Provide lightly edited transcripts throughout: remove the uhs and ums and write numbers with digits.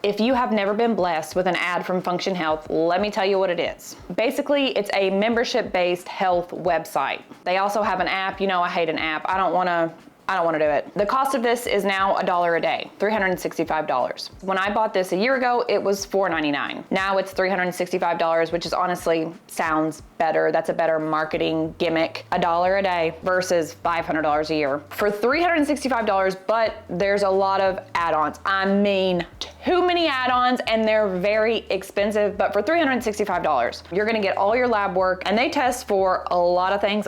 If you have never been blessed with an ad from Function Health, let me tell you what it is. Basically, it's a membership-based health website. They also have an app. You know, I hate an app. I don't want to do it. The cost of this is now $1 a day, $365. When I bought this a year ago, it was $4.99. Now it's $365, which is honestly sounds better. That's a better marketing gimmick. $1 a day versus $500 a year. For $365, but there's a lot of add-ons. I mean, too many add-ons, and they're very expensive, but for $365, you're gonna get all your lab work, and they test for a lot of things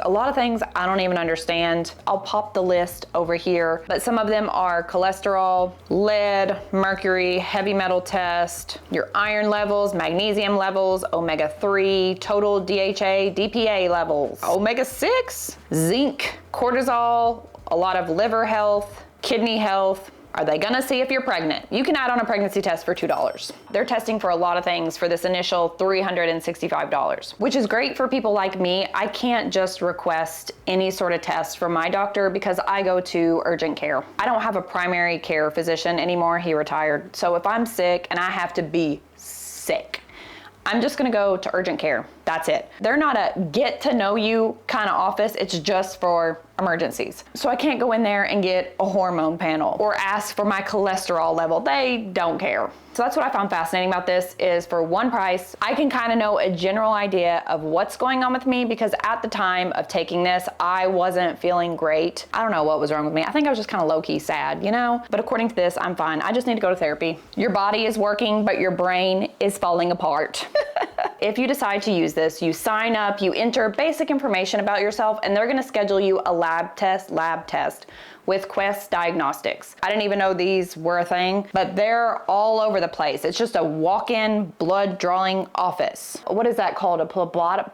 I don't even understand. I'll pop the list over here, but some of them are cholesterol, lead, mercury, heavy metal test, your iron levels, magnesium levels, omega-3, total DHA, DPA levels, omega-6, zinc, cortisol, a lot of liver health, kidney health. Are they gonna see if you're pregnant? You can add on a pregnancy test for $2. They're testing for a lot of things for this initial $365, which is great for people like me. I can't just request any sort of test from my doctor because I go to urgent care. I don't have a primary care physician anymore. He retired. So if I'm sick and I have to be sick, I'm just gonna go to urgent care. That's it. They're not a get to know you kind of office. It's just for emergencies. So I can't go in there and get a hormone panel or ask for my cholesterol level. They don't care. So that's what I found fascinating about this is for one price, I can kind of know a general idea of what's going on with me because at the time of taking this, I wasn't feeling great. I don't know what was wrong with me. I think I was just kind of low-key sad, you know? But according to this, I'm fine. I just need to go to therapy. Your body is working, but your brain is falling apart. If you decide to use this, you sign up, you enter basic information about yourself, and they're gonna schedule you a lab test with Quest Diagnostics. I didn't even know these were a thing, but they're all over the place. It's just a walk-in blood drawing office. What is that called? A phlebotomist?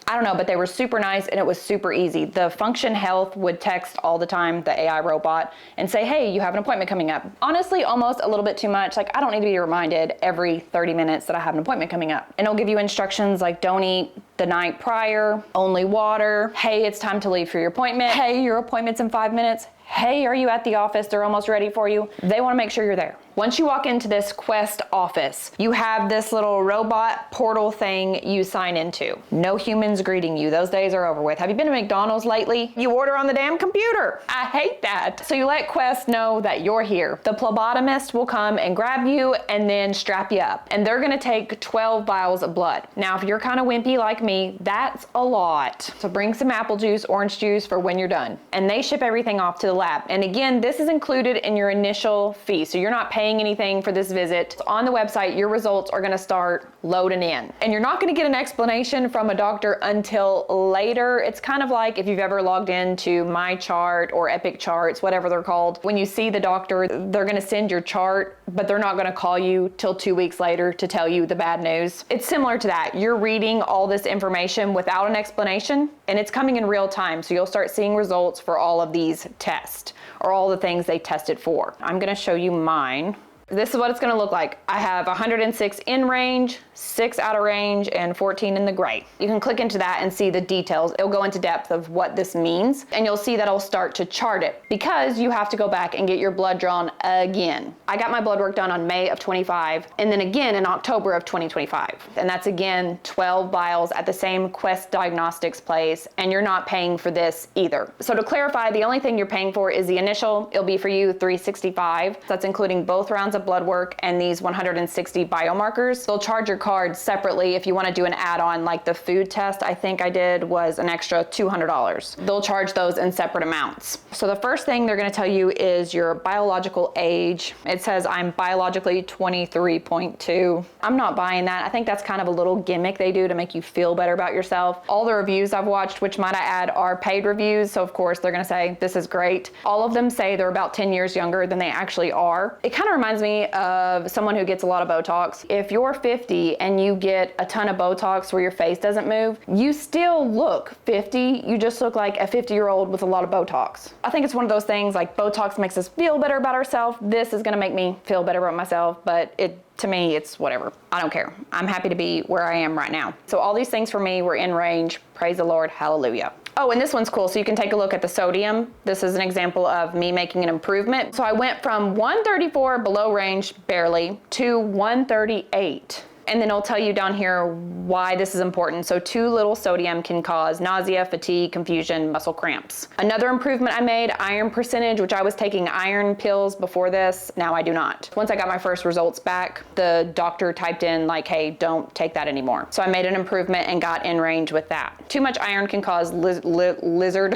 I don't know, but they were super nice and it was super easy. The Function Health would text all the time, the AI robot, and say, hey, you have an appointment coming up. Honestly, almost a little bit too much. Like, I don't need to be reminded every 30 minutes that I have an appointment coming up. And it'll give you instructions like don't eat the night prior, only water. Hey, it's time to leave for your appointment. Hey, your appointment's in 5 minutes. Hey, are you at the office? They're almost ready for you. They want to make sure you're there. Once you walk into this Quest office, you have this little robot portal thing you sign into. No humans greeting you. Those days are over with. Have you been to McDonald's lately? You order on the damn computer. I hate that. So you let Quest know that you're here. The phlebotomist will come and grab you and then strap you up. And they're gonna take 12 vials of blood. Now, if you're kind of wimpy like me, that's a lot. So bring some apple juice, orange juice for when you're done. And they ship everything off to the lab. And again, this is included in your initial fee. So you're not paying anything for this visit. On the website, your results are gonna start loading in. And you're not gonna get an explanation from a doctor until later. It's kind of like if you've ever logged into My Chart or Epic Charts, whatever they're called. When you see the doctor, they're gonna send your chart, but they're not gonna call you till 2 weeks later to tell you the bad news. It's similar to that. You're reading all this information without an explanation, and it's coming in real time. So you'll start seeing results for all of these tests or all the things they tested for. I'm gonna show you mine. This is what it's gonna look like. I have 106 in range, 6 out of range, and 14 in the gray. You can click into that and see the details. It'll go into depth of what this means, and you'll see that it'll start to chart it because you have to go back and get your blood drawn again. I got my blood work done on May of 25, and then again in October of 2025. And that's again 12 vials at the same Quest Diagnostics place, and you're not paying for this either. So to clarify, the only thing you're paying for is the initial. It'll be for you $365. That's including both rounds of blood work and these 160 biomarkers. They'll charge your card separately if you want to do an add-on, like the food test I think I did was an extra $200. They'll charge those in separate amounts. So the first thing they're going to tell you is your biological age. It says I'm biologically 23.2. I'm not buying that. I think that's kind of a little gimmick they do to make you feel better about yourself. All the reviews I've watched, which might I add, are paid reviews. So of course they're going to say this is great. All of them say they're about 10 years younger than they actually are. It kind of reminds me of someone who gets a lot of Botox. If you're 50 and you get a ton of Botox where your face doesn't move, you still look 50. You just look like a 50-year-old with a lot of Botox. I think it's one of those things like Botox makes us feel better about ourselves. This is gonna make me feel better about myself, but to me, it's whatever. I don't care. I'm happy to be where I am right now. So all these things for me were in range. Praise the Lord. Hallelujah. Oh, and this one's cool. So you can take a look at the sodium. This is an example of me making an improvement. So I went from 134 below range, barely, to 138. And then it'll tell you down here why this is important. So too little sodium can cause nausea, fatigue, confusion, muscle cramps. Another improvement I made, iron percentage, which I was taking iron pills before this. Now I do not. Once I got my first results back, the doctor typed in like, hey, don't take that anymore. So I made an improvement and got in range with that. Too much iron can cause liver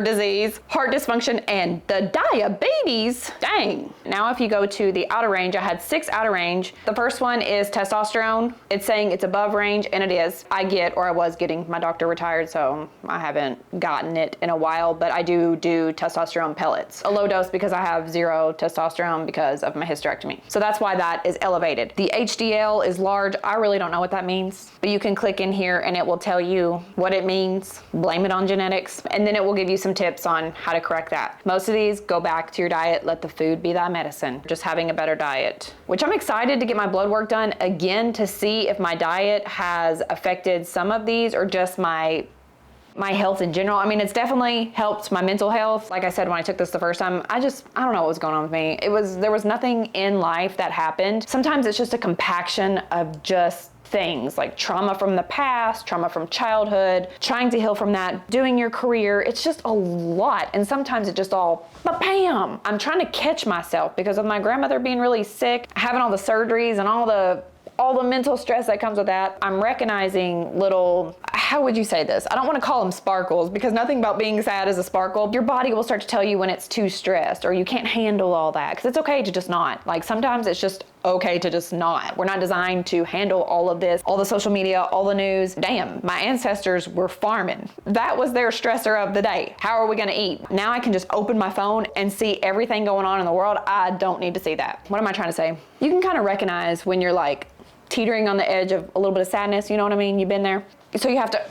disease, heart dysfunction, and the diabetes. Dang. Now if you go to the outer range, I had 6 outer range. The first one is testosterone. It's saying it's above range, and it is. I was getting, my doctor retired, so I haven't gotten it in a while, but I do testosterone pellets. A low dose because I have 0 testosterone because of my hysterectomy. So that's why that is elevated. The HDL is large. I really don't know what that means, but you can click in here and it will tell you what it means. Blame it on genetics, and then it will give you some tips on how to correct that. Most of these go back to your diet. Let the food be thy medicine. Just having a better diet, which I'm excited to get my blood work done again to see if my diet has affected some of these or just my health in general. I mean, it's definitely helped my mental health. Like I said, when I took this the first time, I don't know what was going on with me. There was nothing in life that happened. Sometimes it's just a compaction of just things like trauma from the past, trauma from childhood, trying to heal from that, doing your career. It's just a lot. And sometimes it just all, bam! I'm trying to catch myself because of my grandmother being really sick, having all the surgeries and all the mental stress that comes with that. I'm recognizing little, how would you say this? I don't want to call them sparkles because nothing about being sad is a sparkle. Your body will start to tell you when it's too stressed or you can't handle all that, because it's okay to just not. Like sometimes it's just okay to just not. We're not designed to handle all of this, all the social media, all the news. Damn, my ancestors were farming. That was their stressor of the day. How are we gonna eat? Now I can just open my phone and see everything going on in the world. I don't need to see that. What am I trying to say? You can kind of recognize when you're like teetering on the edge of a little bit of sadness, you know what I mean? You've been there. So you have to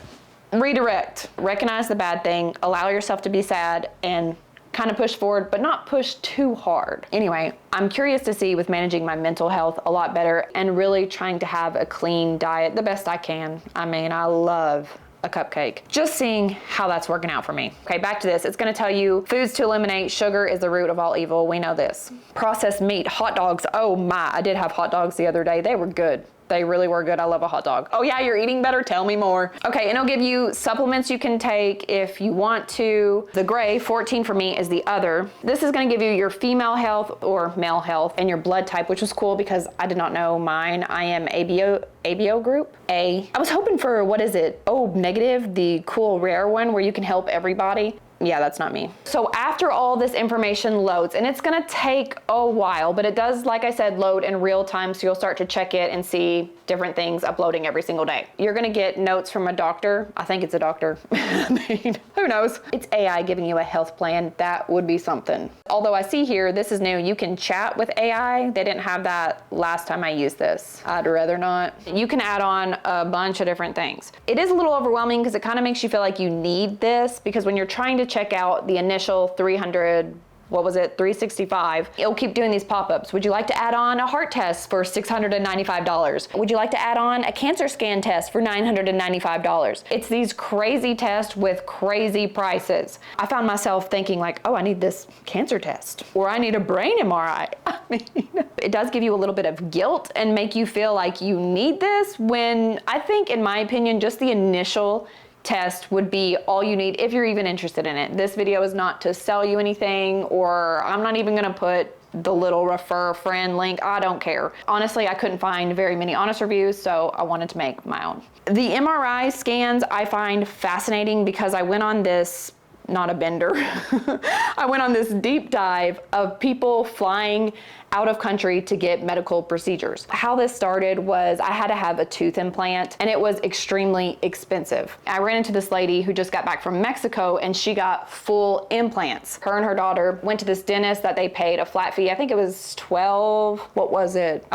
redirect, recognize the bad thing, allow yourself to be sad, and kind of push forward, but not push too hard. Anyway, I'm curious to see with managing my mental health a lot better and really trying to have a clean diet the best I can. I mean, I love a cupcake. Just seeing how that's working out for me. Okay, back to this. It's gonna tell you foods to eliminate. Sugar is the root of all evil. We know this. Processed meat, hot dogs. Oh my, I did have hot dogs the other day. They were good. They really were good. I love a hot dog. Oh yeah, you're eating better? Tell me more. Okay, and it'll give you supplements you can take if you want to. The gray, 14 for me, is the other. This is gonna give you your female health or male health and your blood type, which was cool because I did not know mine. I am ABO group A. I was hoping for, what is it? O negative, the cool rare one where you can help everybody. Yeah, that's not me. So after all this information loads, and it's gonna take a while, but it does, like I said, load in real time, so you'll start to check it and see different things uploading every single day. You're gonna get notes from a doctor. I think it's a doctor. I mean, who knows? It's AI giving you a health plan. That would be something. Although I see here, this is new. You can chat with AI. They didn't have that last time I used this. I'd rather not. You can add on a bunch of different things. It is a little overwhelming because it kind of makes you feel like you need this, because when you're trying to check out the initial 365, it'll keep doing these pop-ups. Would you like to add on a heart test for $695? Would you like to add on a cancer scan test for $995? It's these crazy tests with crazy prices. I found myself thinking like, oh, I need this cancer test, or I need a brain MRI. I mean, it does give you a little bit of guilt and make you feel like you need this, when I think, in my opinion, just the initial test would be all you need if you're even interested in it. This video is not to sell you anything, or I'm not even gonna put the little refer a friend link. I don't care. Honestly, I couldn't find very many honest reviews, so I wanted to make my own. The MRI scans I find fascinating because I went on this, not a bender, I went on this deep dive of people flying out of country to get medical procedures. How this started was I had to have a tooth implant, and it was extremely expensive. I ran into this lady who just got back from Mexico, and she got full implants. Her and her daughter went to this dentist that they paid a flat fee. I think it was I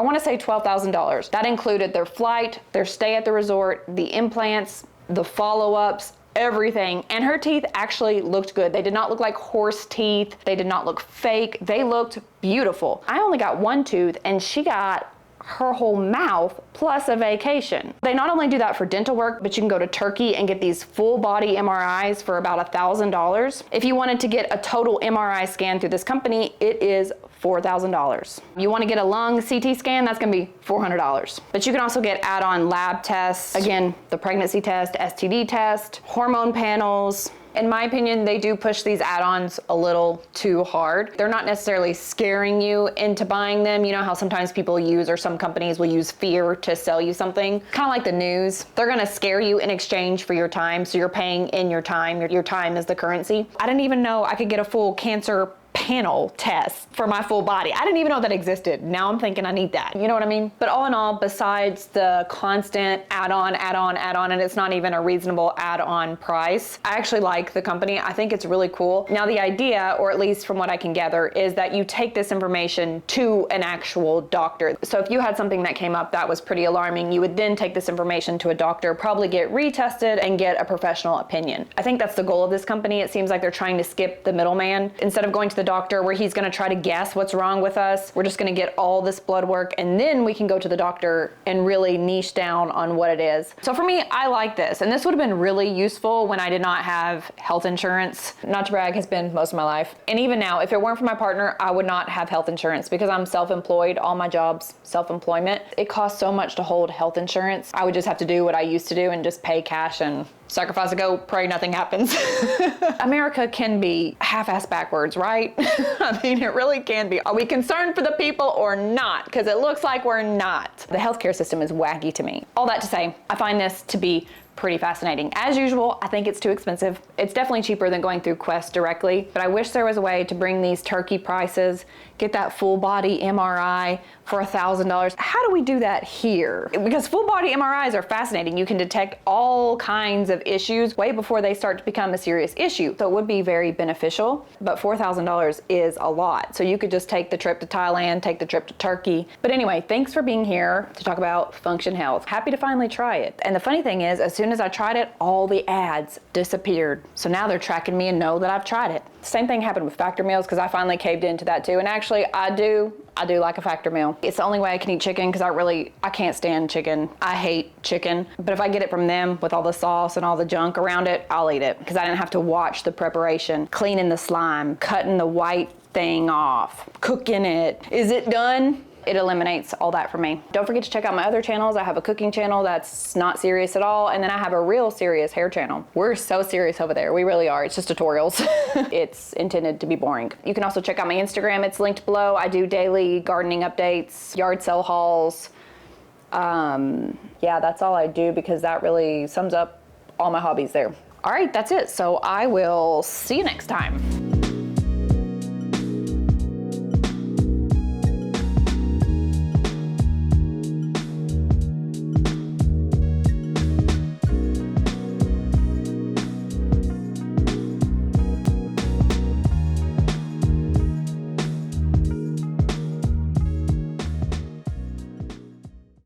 wanna say $12,000. That included their flight, their stay at the resort, the implants, the follow-ups, everything. And her teeth actually looked good. They did not look like horse teeth. They did not look fake. They looked beautiful. I only got one tooth, and she got her whole mouth plus a vacation. They not only do that for dental work, but you can go to Turkey and get these full body MRIs for about $1,000. If you wanted to get a total MRI scan through this company, it is $4,000. You want to get a lung CT scan, that's going to be $400. But you can also get add-on lab tests, again, the pregnancy test, STD test, hormone panels. In my opinion, they do push these add-ons a little too hard. They're not necessarily scaring you into buying them. You know how sometimes people use, or some companies will use fear to sell you something? Kind of like the news. They're gonna scare you in exchange for your time, so you're paying in your time. Your time is the currency. I didn't even know I could get a full cancer panel test for my full body. I didn't even know that existed. Now I'm thinking I need that. You know what I mean? But all in all, besides the constant add-on, and it's not even a reasonable add-on price, I actually like the company. I think it's really cool. Now the idea, or at least from what I can gather, is that you take this information to an actual doctor. So if you had something that came up that was pretty alarming, you would then take this information to a doctor, probably get retested and get a professional opinion. I think that's the goal of this company. It seems like they're trying to skip the middleman. Instead of going to the doctor where he's going to try to guess what's wrong with us, we're just going to get all this blood work and then we can go to the doctor and really niche down on what it is. So for me, I like this, and this would have been really useful when I did not have health insurance. Not to brag, has been most of my life. And even now, if it weren't for my partner, I would not have health insurance because I'm self-employed. All my jobs, self-employment. It costs so much to hold health insurance. I would just have to do what I used to do and just pay cash and sacrifice a goat, pray nothing happens. America can be half-assed backwards, right? I mean, it really can be. Are we concerned for the people or not? Because it looks like we're not. The healthcare system is wacky to me. All that to say, I find this to be pretty fascinating. As usual, I think it's too expensive. It's definitely cheaper than going through Quest directly, but I wish there was a way to bring these Turkey prices, get that full body MRI for $1,000. How do we do that here? Because full body MRIs are fascinating. You can detect all kinds of issues way before they start to become a serious issue. So it would be very beneficial, but $4,000 is a lot. So you could just take the trip to Thailand, take the trip to Turkey. But anyway, thanks for being here to talk about Function Health. Happy to finally try it. And the funny thing is, as soon as I tried it, all the ads disappeared. So now they're tracking me and know that I've tried it. Same thing happened with Factor meals because I finally caved into that too. And actually, I do like a Factor meal. It's the only way I can eat chicken because I can't stand chicken. I hate chicken. But if I get it from them with all the sauce and all the junk around it, I'll eat it because I didn't have to watch the preparation, cleaning the slime, cutting the white thing off, cooking it. Is it done? It eliminates all that for me. Don't forget to check out my other channels. I have a cooking channel that's not serious at all, and then I have a real serious hair channel. We're so serious over there. We really are. It's just tutorials. It's intended to be boring. You can also check out my Instagram. It's linked below. I do daily gardening updates, yard sale hauls. Yeah, that's all I do because that really sums up all my hobbies there. All right, that's it. So I will see you next time.